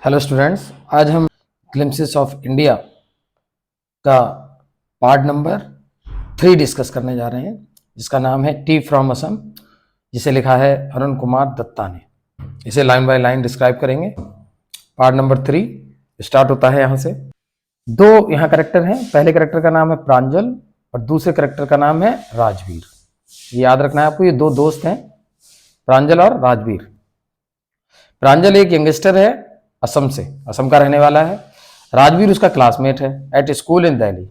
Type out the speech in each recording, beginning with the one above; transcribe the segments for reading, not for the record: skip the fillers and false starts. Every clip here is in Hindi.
हेलो स्टूडेंट्स, आज हम ग्लिम्पसेस ऑफ इंडिया का पार्ट नंबर 3 डिस्कस करने जा रहे हैं, जिसका नाम है टी फ्रॉम असम, जिसे लिखा है अरुण कुमार दत्ता ने। इसे लाइन बाय लाइन डिस्क्राइब करेंगे। पार्ट नंबर 3 स्टार्ट होता है यहाँ से। दो यहाँ करेक्टर हैं। पहले करेक्टर का नाम है प्रांजल और दूसरे करेक्टर का नाम है राजवीर। ये याद रखना है आपको, ये दो दोस्त हैं, प्रांजल और राजवीर। प्रांजल एक यंगस्टर है, असम से, असम का रहने वाला है। राजवीर उसका क्लासमेट है एट स्कूल इन दिल्ली।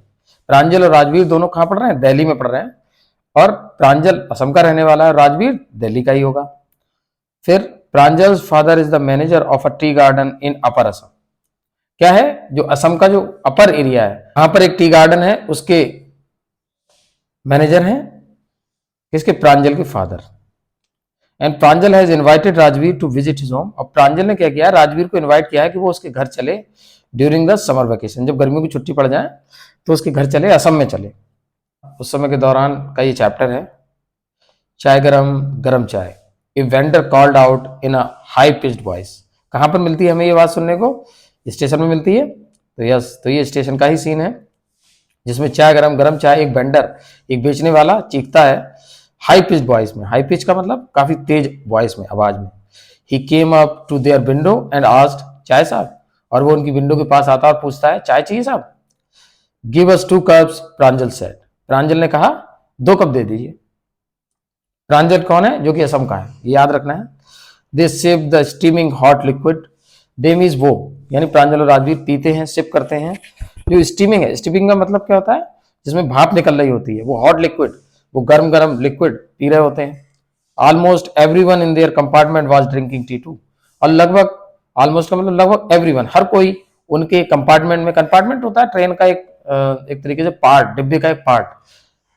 प्रांजल और राजवीर दोनों कहाँ पढ़ रहे हैं? दिल्ली में पढ़ रहे हैं। और प्रांजल असम का रहने वाला है, राजवीर दिल्ली का ही होगा। फिर Pranjal father is the manager of a tea garden in upper Assam. क्या है, जो असम का जो अपर एरिया है, वहां पर एक टी गार्डन है, उसके मैनेजर हैं किसके? प्रांजल के father. And Pranjal has invited Rajveer to visit his home. और प्रांजल ने क्या किया, राजवीर को इनवाइट किया है कि वो उसके घर चले ड्यूरिंग द समर वेकेशन। जब गर्मियों की छुट्टी पड़ जाए तो उसके घर चले, असम में चले। उस समय के दौरान का ये चैप्टर है, चाय गरम गरम चाय। A vendor called out in a high pitched voice. कहां पर मिलती है हमें ये बात सुनने को? स्टेशन में मिलती है। तो यस, तो ये स्टेशन का ही सीन है, जिसमें चाय गरम गरम चाय, एक वेंडर, एक बेचने वाला चीखता है हाई पिच वॉइस में। हाई पिच का मतलब काफी तेज वॉइस में, आवाज में। He came up to their window and asked, chai sahib. और वो उनकी विंडो के पास आता और पूछता है, चाय चाहिए साहब? गिव अस 2 कप्स, प्रांजल सेड। प्रांजल ने कहा 2 कप दे दीजिए। प्रांजल कौन है? जो कि असम का है, ये याद रखना है। They sip the steaming hot liquid. They means वो, यानी प्रांजल और राजवीर पीते हैं, सिप करते हैं। जो स्टीमिंग है, स्टीमिंग का मतलब क्या होता है? जिसमें भाप निकल रही होती है, वो हॉट लिक्विड, वो गर्म गर्म लिक्विड पी रहे होते हैं। Almost everyone in their compartment was drinking tea too. और लगभग, ऑलमोस्ट का मतलब लगभग एवरीवन, हर कोई उनके कंपार्टमेंट में, कंपार्टमेंट होता है ट्रेन का एक तरीके से पार्ट, डिब्बे का एक पार्ट,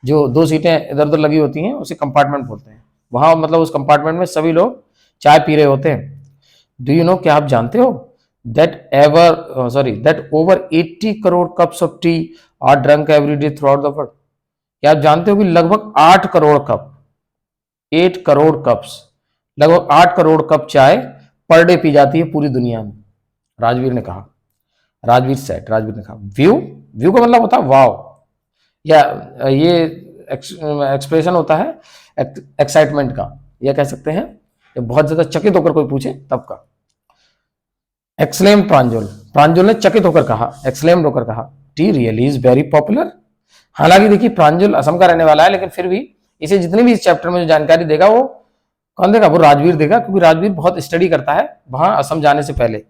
जो 2 सीटें इधर उधर लगी होती हैं, उसे कंपार्टमेंट बोलते हैं। वहां मतलब उस कंपार्टमेंट में सभी लोग चाय पी रहे होते हैं। डू यू नो, क्या आप जानते हो that over 80 crore cups of T R drunk every day through out the world. क्या आप जानते हो कि लगभग 8 करोड़ कप, 8 करोड़ कप्स, लगभग 8 करोड़ कप चाय पर डे पी जाती है पूरी दुनिया में? राजवीर ने कहा, राजवीर सेट, राजवीर ने कहा। व्यू, व्यू का मतलब होता है वाव, या ये एक्सप्रेशन होता है एक्साइटमेंट का, या कह सकते हैं जब बहुत ज्यादा चकित होकर कोई पूछे तब का। एक्सलेम प्रांजल, प्रांजल ने चकित होकर कहा, एक्सलेम्ड होकर कहा, T really is very popular. हालांकि देखिए, प्रांजल असम का रहने वाला है, लेकिन फिर भी इसे जितनी भी इस चैप्टर में जो जानकारी देगा वो कौन देगा? वो राजवीर देगा, क्योंकि राजवीर बहुत स्टडी करता है वहां असम जाने से पहले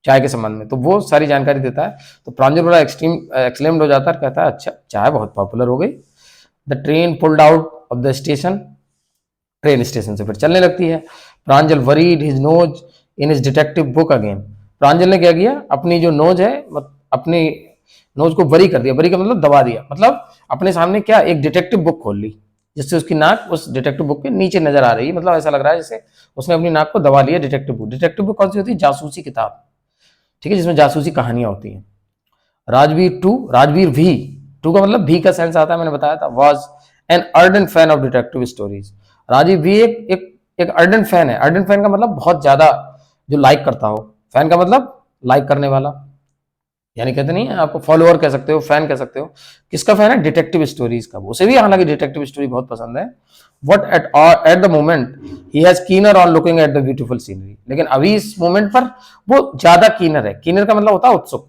चाय के संबंध में, तो वो सारी जानकारी देता है। तो प्रांजल बड़ा एक्सट्रीम एक्सलेम्ड हो जाता है, कहता है अच्छा चाय बहुत पॉपुलर हो गई। The train pulled out of the station. Train station से फिर चलने लगती है। Pranjal buried his nose in his detective book again. Pranjal ने क्या किया, अपनी जो नोज है, अपनी नोज को वरी कर दिया। वरी का मतलब दबा दिया, मतलब अपने सामने क्या, एक डिटेक्टिव बुक खोल ली, जिससे उसकी नाक उस डिटेक्टिव बुक के नीचे नजर आ रही है। मतलब ऐसा लग रहा है जैसे उसने अपनी नाक को दबा लिया। डिटेक्टिव बुक, डिटेक्टिव बुक कौन सी होती है? जासूसी किताब, ठीक है, जिसमें जासूसी कहानियां होती हैं। राजवीर टू, राजवीर भी, टू का मतलब भी का सेंस आता है, मैंने बताया था। Was an ardent fan of detective stories. Rajiv भी एक अर्डेंट फैन है। अर्डेंट फैन का मतलब बहुत ज्यादा जो लाइक करता हो, फैन का मतलब लाइक करने वाला, यानी कहते नहीं है, आपको फॉलोअर कह सकते हो, फैन कह सकते हो। किसका फैन है? डिटेक्टिव स्टोरीज का। उसे भी हालांकि डिटेक्टिव स्टोरी बहुत पसंद है। What at the moment he has keener on looking at the beautiful scenery. लेकिन अभी इस मोमेंट पर वो ज्यादा कीनर है। कीनर का मतलब होता है उत्सुक।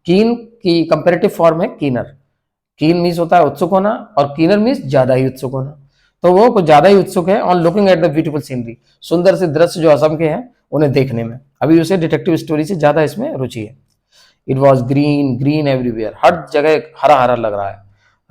कीन की कंपेरेटिव फॉर्म है कीनर। कीन मीन्स होता है उत्सुक होना, और कीनर मीन्स ज्यादा ही उत्सुक होना। तो वो कुछ ज्यादा ही उत्सुक है on looking at the beautiful scenery, सुंदर से दृश्य जो असम के हैं उन्हें देखने में। अभी उसे डिटेक्टिव स्टोरी से ज्यादा इसमें रुचि है। It was green, green everywhere, हर जगह हरा हरा लग रहा है।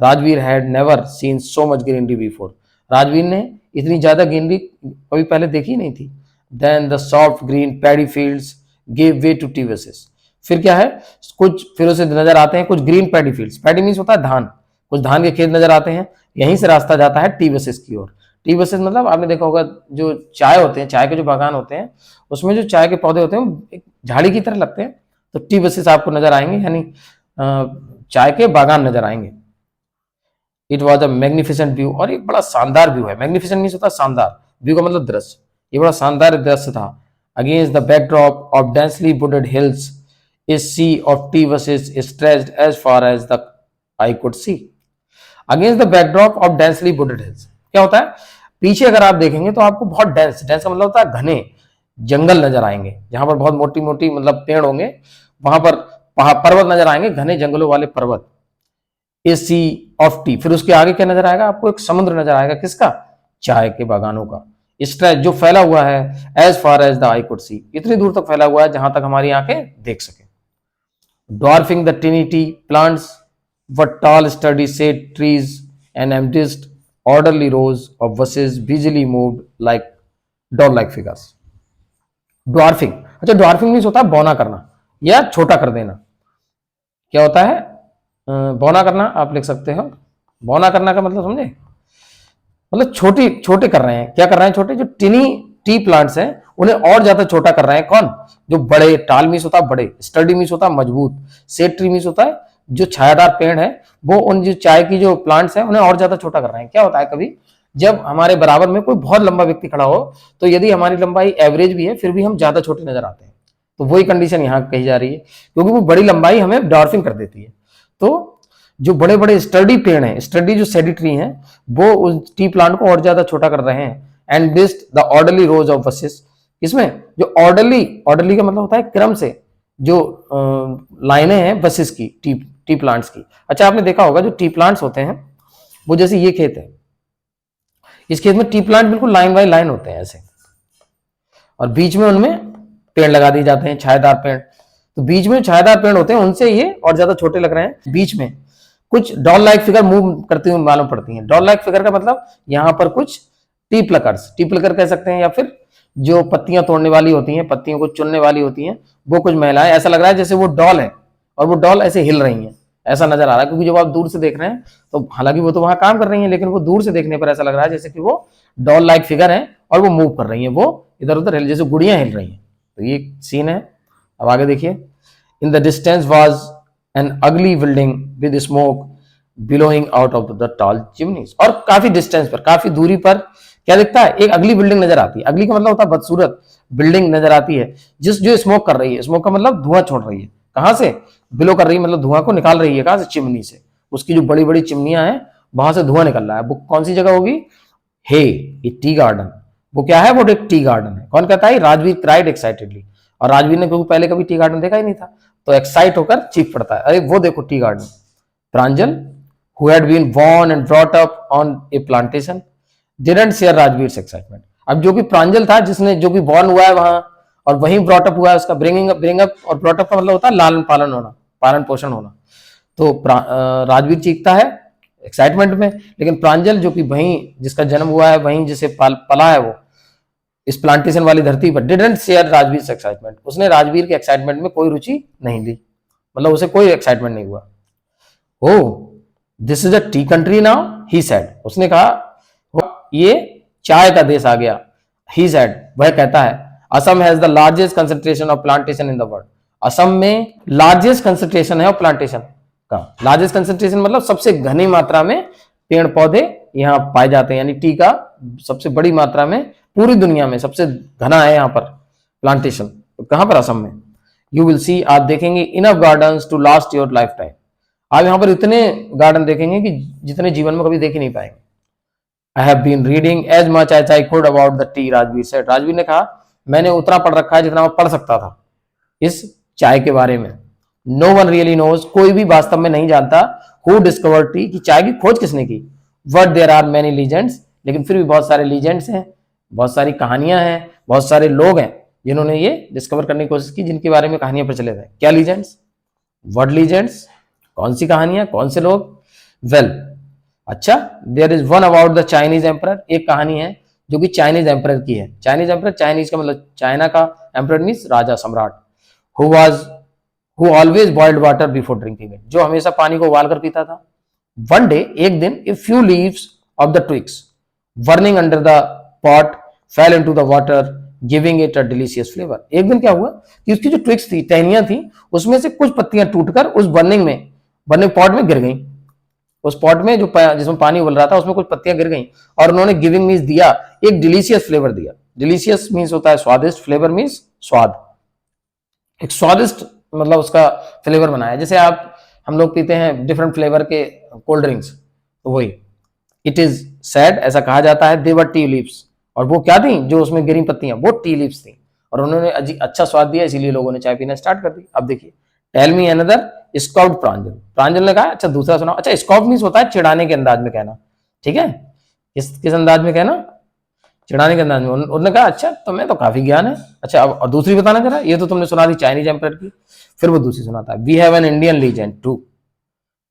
Rajveer had never seen so much greenery before. Rajveer ने इतनी ज्यादा ग्रीनरी कभी पहले देखी नहीं थी। Then the soft green paddy fields give way to tea bushes. फिर क्या है, कुछ फिर उसे नजर आते हैं कुछ green paddy fields. Paddy means होता है धान, कुछ धान के खेत नजर आते हैं। यहीं से रास्ता जाता है टी बसेस की ओर। टी बसेस मतलब आपने देखा होगा, जो चाय होते हैं, चाय के जो बागान होते हैं, उसमें जो चाय के पौधे होते हैं एक झाड़ी की तरह लगते हैं। तो टी बसेस आपको नजर आएंगे, यानी चाय के बागान नजर आएंगे। It was a magnificent view, और एक बड़ा शानदार व्यू है। मैग्निफिसेंट मीन्स होता है शानदार, व्यू का मतलब दृश्य। ये बड़ा शानदार दृश्य था। Against the backdrop of densely wooded hills, a sea of tea buses stretched as far as the eye could see. Against the backdrop of densely wooded hills, क्या होता है, पीछे अगर आप देखेंगे तो आपको बहुत डेंस का मतलब होता है घने जंगल नजर आएंगे, जहां पर बहुत मोटी मोटी मतलब पेड़ होंगे, वहां पर पर्वत नजर आएंगे, घने जंगलों वाले पर्वत। ए सी ऑफ टी, फिर उसके आगे क्या नजर आएगा आपको, एक समुद्र नजर आएगा, किसका, चाय के बागानों का। स्ट्रेच, जो फैला हुआ है, as far as the eye could see, इतनी दूर तक फैला हुआ है जहां तक हमारी आंखें देख सके। Dwarfing the tiny plants were tall sturdy shade trees and amidst orderly rows of bushes बिजली moved like doll like figures. Dwarfing, अच्छा ड्वार्फिंग मीन्स होता है बौना करना या छोटा कर देना। क्या होता है बौना करना, आप लिख सकते हो, बौना करना का मतलब समझे, मतलब छोटे कर रहे हैं। क्या कर रहे हैं छोटे, जो टी प्लांट्स हैं उन्हें और ज्यादा छोटा कर रहे हैं। कौन, जो बड़े, टाल मीन्स होता है बड़े, स्टडी मीन्स होता है मजबूत, सेड ट्री मीन्स होता है जो छायादार पेड़ है, वो उन जो चाय की जो प्लांट्स हैं उन्हें और ज्यादा छोटा कर रहे हैं। क्या होता है, कभी जब हमारे बराबर में कोई बहुत लंबा व्यक्ति खड़ा हो तो यदि हमारी लंबाई एवरेज भी है फिर भी हम ज्यादा छोटे नजर आते हैं, तो वही कंडीशन यहाँ कही जा रही है, क्योंकि वो बड़ी लंबाई हमें डॉर्फिंग कर देती है। तो जो बड़े बड़े स्टडी पेड़ हैं, स्टडी जो सेडी ट्री हैं, वो उस टी प्लांट को और ज्यादा छोटा कर रहे हैं। And beside the orderly rows of bushes, इसमें जो ऑर्डरली का मतलब होता है क्रम से, जो लाइनें हैं बसेस की, टी प्लांट्स की। अच्छा आपने देखा होगा जो टी प्लांट्स होते हैं, वो जैसे ये खेत है, इस खेत में टी प्लांट बिल्कुल लाइन बाय लाइन होते हैं ऐसे, और बीच में उनमें पेड़ लगा दिए जाते हैं, छायादार पेड़। तो बीच में छायादार पेड़ होते हैं, उनसे ये और ज्यादा छोटे लग रहे हैं। बीच में कुछ डॉल लाइक फिगर मूव करती हुई मालूम पड़ती हैं। डॉल लाइक फिगर का मतलब यहाँ पर कुछ टी प्लकर कह सकते हैं, या फिर जो पत्तियां तोड़ने वाली होती हैं, पत्तियों को चुनने वाली होती हैं, वो कुछ महिलाएं, ऐसा लग रहा है जैसे वो डॉल है और वो डॉल ऐसे हिल रही हैं, ऐसा नजर आ रहा है। क्योंकि जब आप दूर से देख रहे हैं तो हालांकि वो तो वहां काम कर रही हैं, लेकिन वो दूर से देखने पर ऐसा लग रहा है जैसे कि वो डॉल लाइक फिगर है और वो मूव कर रही है, वो इधर उधर हिल, जैसे गुड़ियां हिल रही हैं। तो ये सीन है। अब आगे देखिए, in the distance was an अगली building with smoke billowing out of the tall chimneys, और काफी डिस्टेंस पर, काफी दूरी पर क्या दिखता है, एक अगली बिल्डिंग नजर आती है। अगली का मतलब होता है बदसूरत, बिल्डिंग नजर आती है जो स्मोक कर रही है। स्मोक का मतलब धुआं छोड़ रही है, कहां से, बिलो कर रही है, मतलब धुआं को निकाल रही है, कहां से, चिमनी से। उसकी जो बड़ी बड़ी चिमनियां हैं वहां से धुआं निकल रहा है। वो कौन सी जगह होगी, हे, ये टी गार्डन। वो क्या है, वो एक टी गार्डन है। कौन कहता है, राजवीर क्राइड एक्साइटेडली, और राजवीर ने क्योंकि पहले कभी टी गार्डन देखा ही नहीं था, तो एक्साइट होकर चीख पड़ता है, अरे वो देखो tea garden. Pranjal, who had been born and brought up on a plantation, didn't share Rajveer's excitement. अब जो कि प्रांजल था, जिसने जो कि बॉर्न हुआ है वहां और वहीं ब्रॉट अप हुआ है, उसका ब्रिंग अप और ब्रॉट अप का मतलब होता है लालन पालन होना, पालन पोषण होना। तो राजवीर चीखता है एक्साइटमेंट में, लेकिन प्रांजल जो कि वहीं जिसका जन्म हुआ है, वहीं जिसे पला है, वो इस प्लांटेशन वाली धरती पर, डिडंट शेयर राजवीर एक्साइटमेंट, उसने राजवीर के एक्साइटमेंट में कोई रुचि नहीं ली, मतलब उसे कोई एक्साइटमेंट नहीं हुआ। Oh this is a tea country now, he said, उसने कहा ये चाय का देश आ गया। ही सेड, वह कहता है, Assam has the largest concentration of plantation in the world, Assam में लार्जेस्ट कंसंट्रेशन है ऑफ प्लांटेशन का। लार्जेस्ट कंसंट्रेशन मतलब सबसे घनी मात्रा में पेड़ पौधे यहाँ पाए जाते हैं, यानी टी का सबसे बड़ी मात्रा में पूरी दुनिया में सबसे घना है यहाँ पर प्लांटेशन। तो कहां पर, असम में। यू विल सी, आप देखेंगे, enough gardens to last your lifetime, आप यहाँ पर इतने गार्डन देखेंगे कि जितने जीवन में कभी देख ही नहीं पाएंगे। I have been reading as much as I could about the tea, Rajveer said, Rajveer ने कहा, मैंने उतना पढ़ रखा है जितना मैं पढ़ सकता था इस चाय के बारे में। नो वन रियली नोज, कोई भी वास्तव में नहीं जानता, हु डिस्कवर्ड टी, कि चाय की खोज किसने की। But there are many legends, लेकिन फिर भी बहुत सारे लीजेंड्स हैं, बहुत सारी कहानियां हैं, बहुत सारे लोग हैं जिन्होंने ये डिस्कवर करने की कोशिश की, जिनके बारे में कहानियां प्रचलित है। क्या लीजेंड्स, वर्ड लीजेंड्स, कौन सी कहानियां, कौन से लोग। वेल, अच्छा, there is one about the Chinese emperor, एक कहानी है जो कि चाइनीज एम्परर की है। चाइनीज एम्परर, चाइनीज का मतलब चाइना का, एम्परर मींस राजा, सम्राट। Who always boiled water before drinking it, जो हमेशा पानी को उबाल कर पीता था। वन डे, एक दिन, a few leaves of the twigs burning under the pot fail into the water giving it a delicious flavour. एक दिन क्या हुआ कि उसकी जो ट्विग्स थी, टहनियां थी, उसमें से कुछ पत्तियां टूटकर उस बर्निंग पॉट में गिर गई। उस पॉट में जो जिसमें पानी उबल रहा था उसमें कुछ पत्तियां गिर गई और उन्होंने गिविंग मीन्स दिया, एक डिलीशियस फ्लेवर दिया। डिलीशियस मीन्स होता है स्वादिष्ट, फ्लेवर मीन्स स्वाद, एक स्वादिष्ट मतलब उसका फ्लेवर बनाया, जैसे आप हम लोग पीते हैं डिफरेंट फ्लेवर के कोल्ड ड्रिंक्स, तो वही। इट इज सैड, ऐसा कहा जाता है, दे वर टी लीव्स, और वो क्या थी जो उसमें गिरी पत्तियां, वो टी लीव्स थी, और उन्होंने अच्छा स्वाद दिया, इसीलिए लोगों ने चाय पीना स्टार्ट कर दी। अब देखिए, टेल मी अनदर स्कॉप्ड प्रांजल, प्रांजल ने कहा अच्छा दूसरा सुनाओ। अच्छा, स्कॉप मीन्स होता है चिढ़ाने के अंदाज में कहना, ठीक है, किस अंदाज में कहना, चिढ़ाने के अंदाज में। उन्होंने कहा अच्छा तुम्हें तो काफी ज्ञान है, अच्छा अब और दूसरी बताना जरा, ये तो तुमने सुना दी चाइनीज एम्पायर की, फिर वो दूसरी सुनाता है, we have an Indian legend too,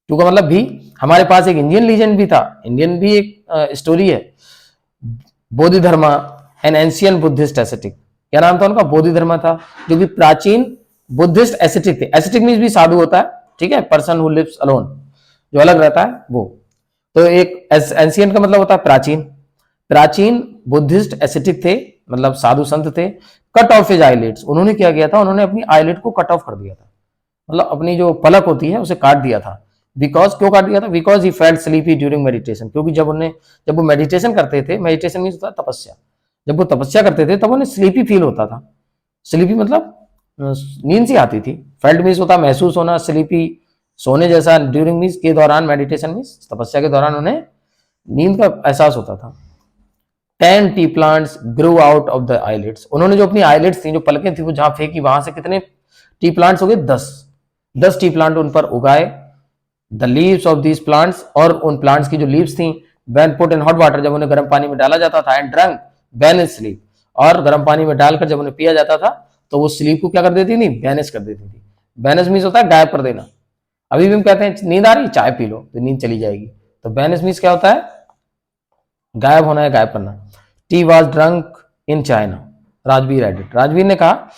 too का मतलब भी, हमारे पास एक इंडियन लीजेंड भी था, इंडियन भी एक स्टोरी है, Bodhidharma an ancient Buddhist acidic, क्या नाम था उनका, बोधिधर्मा था, जो कि प्राचीन बुद्धिस्ट एसेटिक थे, एसेटिक मीन्स भी साधु होता है, ठीक है, पर्सन हु लिव्स अलोन, जो अलग रहता है वो, तो एक एंशियंट का मतलब होता है प्राचीन, प्राचीन बुद्धिस्ट एसेटिक थे, मतलब साधु संत थे, कट ऑफ हिज आईलिड्स, उन्होंने क्या किया था, उन्होंने अपनी आईलिड को कट ऑफ कर दिया था, मतलब अपनी जो पलक होती है उसे काट दिया था, बिकॉज क्यों काट दिया था, because he felt sleepy during meditation, क्योंकि जब वो मेडिटेशन करते थे, मेडिटेशन मीन्स होता है तपस्या, जब वो तपस्या करते थे तब उन्हें स्लीपी फील होता था, स्लीपी मतलब नींद सी आती थी, फेल्ट मीन्स होता महसूस होना, स्लीपी सोने जैसा, ड्यूरिंग मीन्स के दौरान, मेडिटेशन मीन्स तपस्या के दौरान उन्हें नींद का एहसास होता था। 10 T plants grow out of the eyelids, उन्होंने जो अपनी आईलिड्स थी, जो पलकें थी, वो जहां फेंकी, वहां से कितने टी प्लांट्स हो गए, 10 टी प्लांट उन पर उगाए। The leaves of these plants, और उन प्लांट्स की जो लीव्स थी, when put in hot water, जब उन्हें गर्म पानी में डाला जाता था, एंड ड्रंक बैनिश स्लीप, और गर्म पानी में डालकर जब उन्हें पिया जाता था तो वो स्लीप को क्या कर देती थी, बैनिश कर देती थी। बैनिश मीन्स होता है गायब कर देना, अभी भी हम कहते हैं नींद आ रही चाय पी लो तो नींद चली जाएगी, तो बैनिश मीन्स क्या होता है, गायब होना है, गायब करना। T was drunk in China, Rajveer edit, Rajveer ने कहा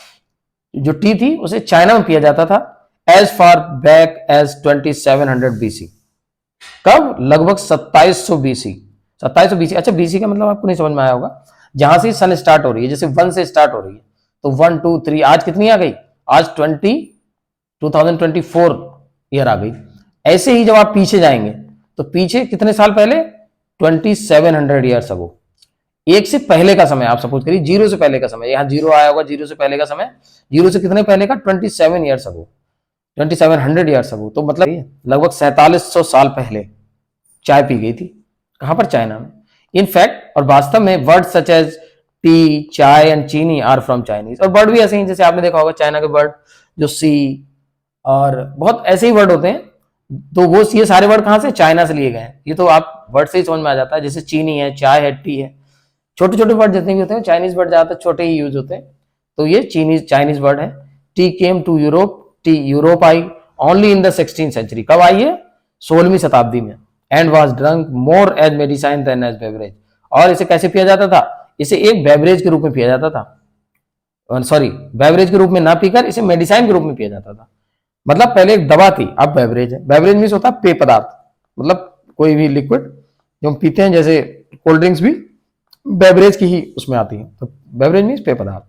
जो टी थी उसे चाइना में पिया जाता था, as far back as 2700 BC, कब, लगभग 2700 बीसी, 2700 बीसी, अच्छा बीसी का मतलब आपको नहीं समझ में आया होगा, जहां से सन स्टार्ट हो रही है, जैसे 1 से स्टार्ट हो रही है, तो 1 2 3, आज कितनी आ गई, आज 2024 ईयर आ गई। ऐसे ही जब आप पीछे जाएंगे तो पीछे कितने साल पहले, 2700 ईयर्स अगो, एक से पहले का समय, आप सपोज करिए जीरो से पहले का समय, यहाँ जीरो आया होगा, जीरो से पहले का समय, जीरो से कितने पहले का, 27 ईयर्स अगो, 2700 ईयर्स अगो, तो मतलब लगभग 4700 साल पहले चाय पी गई थी, कहां पर, चाइना में। इनफैक्ट, और वास्तव में, वर्ड सच एज टी, चाय एंड चीनी आर फ्रॉम चाइनीज, और वर्ड भी ऐसे ही, जैसे आपने देखा होगा चाइना के वर्ड जो सी, और बहुत ऐसे ही वर्ड होते हैं, तो वो ये सारे वर्ड कहां से, चाइना से लिए गए हैं, ये तो आप वर्ड से ही समझ में आ जाता है, जैसे चीनी है, चाय है, टी है, छोटे छोटे वर्ड जितने भी होते हैं, चाइनीज वर्ड ज्यादातर छोटे ही यूज होते हैं, तो ये चाइनीज वर्ड है। Tea came to Europe, tea Europe आई only in the 16th century, कब आई है, 16वीं शताब्दी में, and was drunk more as medicine than as beverage, और इसे कैसे पिया जाता था, इसे एक बेवरेज के रूप में पिया जाता था, सॉरी बेवरेज के रूप में ना पीकर इसे मेडिसिन के रूप में पिया जाता था, मतलब पहले एक दवा थी, अब बेवरेज है, बेवरेज मीन्स होता है पेय पदार्थ, मतलब कोई भी लिक्विड जो हम पीते हैं, जैसे कोल्ड ड्रिंक्स भी बेवरेज की ही उसमें आती है, तो बेवरेज मीन्स पेय पदार्थ।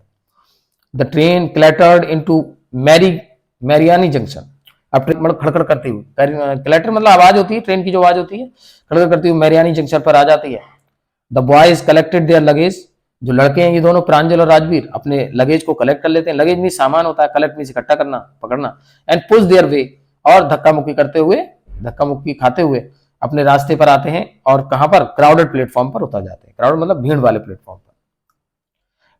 द ट्रेन क्लैटर्ड इनटू मैरियानी जंक्शन, अब ट्रेन मतलब खड़खड़ करती हुई, क्लैटर मतलब आवाज होती है, ट्रेन की जो आवाज होती है, खड़खड़ करती हुई मैरियानी जंक्शन पर आ जाती है। The boys collected their luggage, जो लड़के हैं ये दोनों प्रांजल और राजवीर अपने लगेज को कलेक्ट कर लेते हैं, लगेज में सामान होता है, कलेक्ट में इकट्ठा करना, पकड़ना, एंड पुश देयर वे, और धक्का मुक्की करते हुए, धक्का मुक्की खाते हुए अपने रास्ते पर आते हैं, और कहां पर, क्राउडेड प्लेटफॉर्म पर उतर जाते हैं, क्राउड मतलब भीड़ वाले प्लेटफॉर्म पर।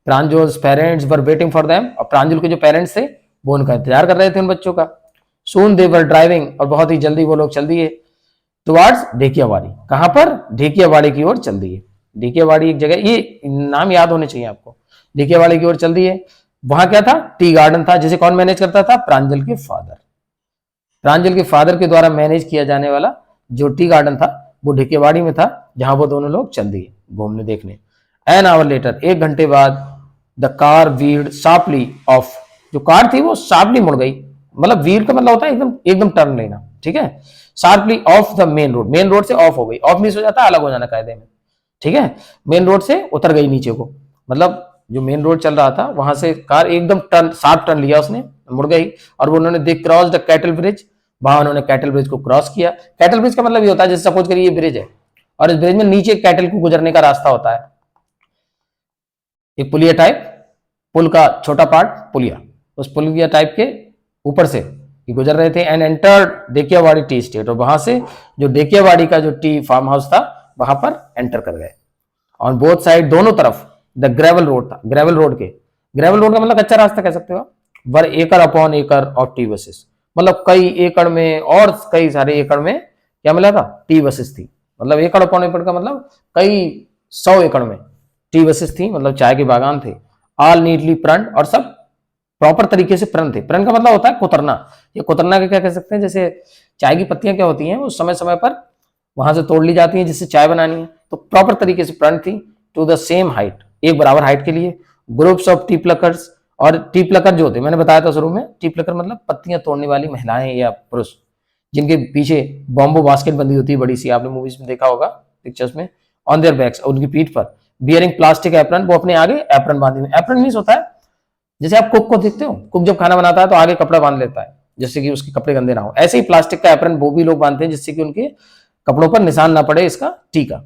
Pranjal's parents were waiting for them, और प्रांजल के जो पेरेंट्स थे वो उनका इंतजार कर रहे थे उन बच्चों का। सून दे वर ड्राइविंग, और बहुत ही जल्दी वो लोग चल दिए टुवर्ड्स ढेकियावाड़ी, कहां पर, ढेकियावाड़ी की ओर चल दिए, ढेकियावाड़ी एक जगह, ये नाम याद होने चाहिए आपको, ढेकियावाड़ी की ओर चल दिए। वहां क्या था, टी गार्डन था, जिसे कौन मैनेज करता था, प्रांजल के फादर, प्रांजल के फादर के द्वारा मैनेज किया जाने वाला जो टी गार्डन था वो ढेकियावाड़ी में था, जहां वो दोनों लोग चल दिए घूमने देखने। एन आवर लेटर, 1 घंटे बाद, the car wheeled sharply of, जो कार थी वो शार्पली मुड़ गई, मतलब व्हील का मतलब होता है एकदम एकदम टर्न लेना, ठीक है, sharply of the main road, main road से ऑफ हो गई, ऑफ मीन्स हो जाता है अलग हो जाना कायदे में, ठीक है, मेन रोड से उतर गई नीचे को, मतलब जो मेन रोड चल रहा था वहां से कार एकदम टर्न, शार्प टर्न लिया उसने, मुड़ गई, और वो उन्होंने they cross the cattle bridge, वहां उन्होंने कैटल ब्रिज को क्रॉस किया। कैटल ब्रिज का मतलब ये होता है, जैसे सपोज करिए ये ब्रिज है और इस ब्रिज में नीचे कैटल को गुजरने का रास्ता होता है, एक पुलिया टाइप, पुल का छोटा पार्ट पुलिया, उस पुलिया टाइप के ऊपर से ये गुजर रहे थे एंड एंटर्ड डेकियावाड़ी टी स्टेट, और वहां से जो डेकियावाड़ी का जो टी फार्म हाउस था वहां पर एंटर कर गए। ऑन बोथ साइड, दोनों तरफ द ग्रेवल रोड था, ग्रेवल रोड का मतलब कच्चा रास्ता कह सकते हो, वर एकड़ अपॉन एकड़ ऑफ टी बसेस, मतलब कई एकड़ में और कई सारे एकड़ में क्या मिला था, टी बसेस थी। मतलब एकड़ अपॉन एकड़ का मतलब कई 100 एकड़ में टी बसेस थी, मतलब चाय के बागान थे। ऑल नीटली प्रण, और सब प्रॉपर तरीके से प्रण थे। प्रण का मतलब होता है कुतरना, ये कुतरना के क्या कह सकते हैं, जैसे चाय की पत्तियां क्या होती हैं वो समय समय पर वहां से तोड़ ली जाती हैं जिससे चाय बनानी है, तो प्रॉपर तरीके से प्रण थी टू द सेम हाइट, एक बराबर हाइट के लिए। ग्रुप्स ऑफ टी प्लकर्स, और टी प्लकर जो होते हैं मैंने बताया था शुरू में, टी प्लकर मतलब पत्तियां तोड़ने वाली महिलाएं या पुरुष, जिनके पीछे बॉम्बो बास्केट बंधी होती है बड़ी सी, आपने मूवीज में देखा होगा, पिक्चर्स में। ऑन देयर बैक्स, उनकी पीठ पर। बियरिंग प्लास्टिक एप्रन, वो अपने आगे एप्रन बांधे हुए। एप्रन मीन्स होता है जैसे आप कुक को देखते हो, कुक जब खाना बनाता है तो आगे कपड़ा बांध लेता है जिससे कि उसके कपड़े गंदे ना हो, ऐसे ही प्लास्टिक का एप्रन वो भी लोग बांधते हैं जिससे कि उनके कपड़ों पर निशान ना पड़े इसका टी का,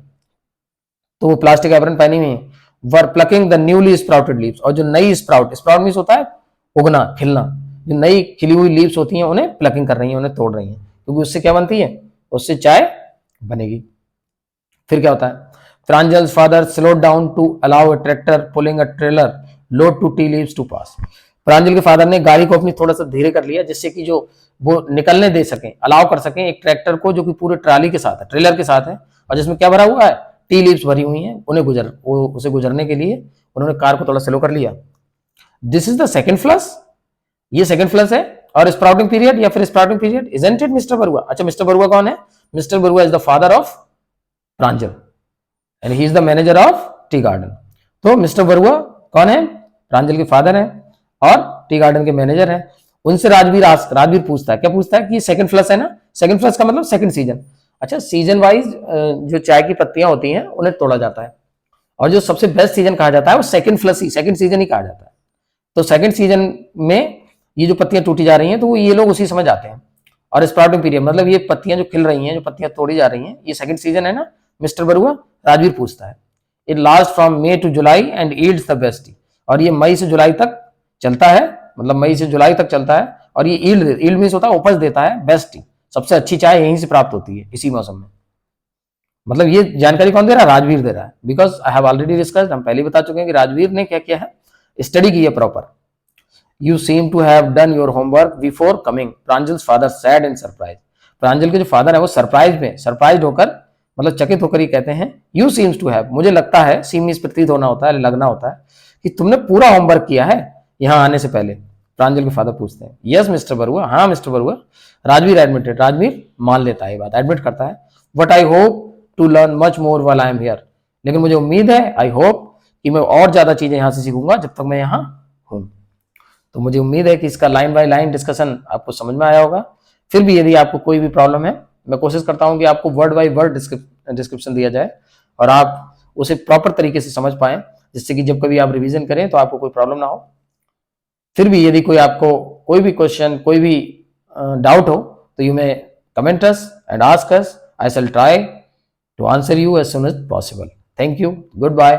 तो वो प्लास्टिक एप्रन पहनी हुई है। Were plucking the newly sprouted leaves, और जो नई स्प्राउट मीन्स होता है उगना, खिलना, जो नई खिली हुई लीव्स होती हैं उन्हें प्लकिंग कर रही हैं, उन्हें तोड़ रही हैं, क्योंकि उससे क्या बनती है, उससे चाय बनेगी। फिर क्या होता है, Pranjal's father slowed down to allow a tractor pulling a trailer load to tea leaves to pass. Pranjal के फादर ने गाड़ी को अपनी थोड़ा सा धीरे कर लिया जिससे कि जो वो निकलने दे सकें, अलाउ कर सकें एक ट्रैक्टर को जो कि पूरे ट्राली के साथ है, ट्रेलर के साथ है, और जिसमें क्या भरा हुआ है, टी लीव्स भरी हुई हैं, उसे गुजरने के लिए उन्होंने कार को थोड़ा स्लो कर लिया। This is the second flush, ये सेकंड फ्लश है। और स्प्राउटिंग पीरियड या फिर sprouting period, isn't it mister Barua. अच्छा, मिस्टर बरुआ कौन है, mister Barua is the father of Pranjal and he is the manager of tea garden. तो मिस्टर बरुआ कौन है, प्रांजल के फादर हैं और टी गार्डन के मैनेजर हैं। उनसे राजवीर पूछता है, क्या पूछता है कि सेकंड फ्लश है ना, सेकंड फ्लश का मतलब सेकंड सीजन। अच्छा, सीजन वाइज जो चाय की पत्तियां होती हैं उन्हें तोड़ा जाता है, और जो सबसे बेस्ट सीजन कहा जाता है वो सेकंड फ्लश ही, सेकंड सीजन ही कहा जाता है। तो सेकंड सीजन में ये जो पत्तियां टूटी जा रही हैं तो ये लोग उसी समय जाते हैं। और स्प्राउटिंग पीरियड मतलब ये पत्तियां जो खिल रही हैं, जो पत्तियां तोड़ी जा रही हैं, ये सेकंड सीजन है ना, मिस्टर बरुआ, राजवीर पूछता है। It last from May to July and yields the best tea, और ये मई से जुलाई तक चलता है, मतलब मई से जुलाई तक चलता है, और ये ईल्ड मीन्स होता है उपज देता है, बेस्ट टी, सबसे अच्छी चाय यहीं से प्राप्त होती है इसी मौसम में। मतलब ये जानकारी कौन दे रहा है, राजवीर दे रहा है, because I have already discussed, हम पहले बता चुके हैं कि राजवीर ने क्या किया है, स्टडी की है proper. You seem to have done your homework before coming, Pranjal's father said in surprise. Pranjal के जो फादर है वो सरप्राइज होकर, मतलब चकित होकर ये कहते हैं, यू सीम्स टू हैव, मुझे लगता है, सीम मींस प्रतीत होना होता है, लगना होता है, कि तुमने पूरा होमवर्क किया है यहां आने से पहले। प्रांजल के फादर पूछते हैं, यस मिस्टर बरुआ, हाँ मिस्टर बरुआ। राजवीर एडमिटेड, राजवीर मान लेता है ये बात, एडमिट करता है। But I hope to learn much more while I am here, लेकिन मुझे उम्मीद है, आई होप, कि मैं और ज्यादा चीजें यहां से सीखूंगा जब तक मैं यहाँ हूं। तो मुझे उम्मीद है कि इसका लाइन बाय लाइन डिस्कशन आपको समझ में आया होगा। फिर भी यदि आपको कोई भी प्रॉब्लम है, मैं कोशिश करता हूं कि आपको वर्ड बाय वर्ड डिस्क्रिप्शन दिया जाए और आप उसे प्रॉपर तरीके से समझ पाएं, जिससे कि जब कभी आप रिवीजन करें तो आपको कोई प्रॉब्लम ना हो। फिर भी यदि कोई आपको कोई भी क्वेश्चन, कोई भी डाउट हो, तो you may comment us and ask us, I shall try to answer you as soon as possible. Thank you. Goodbye.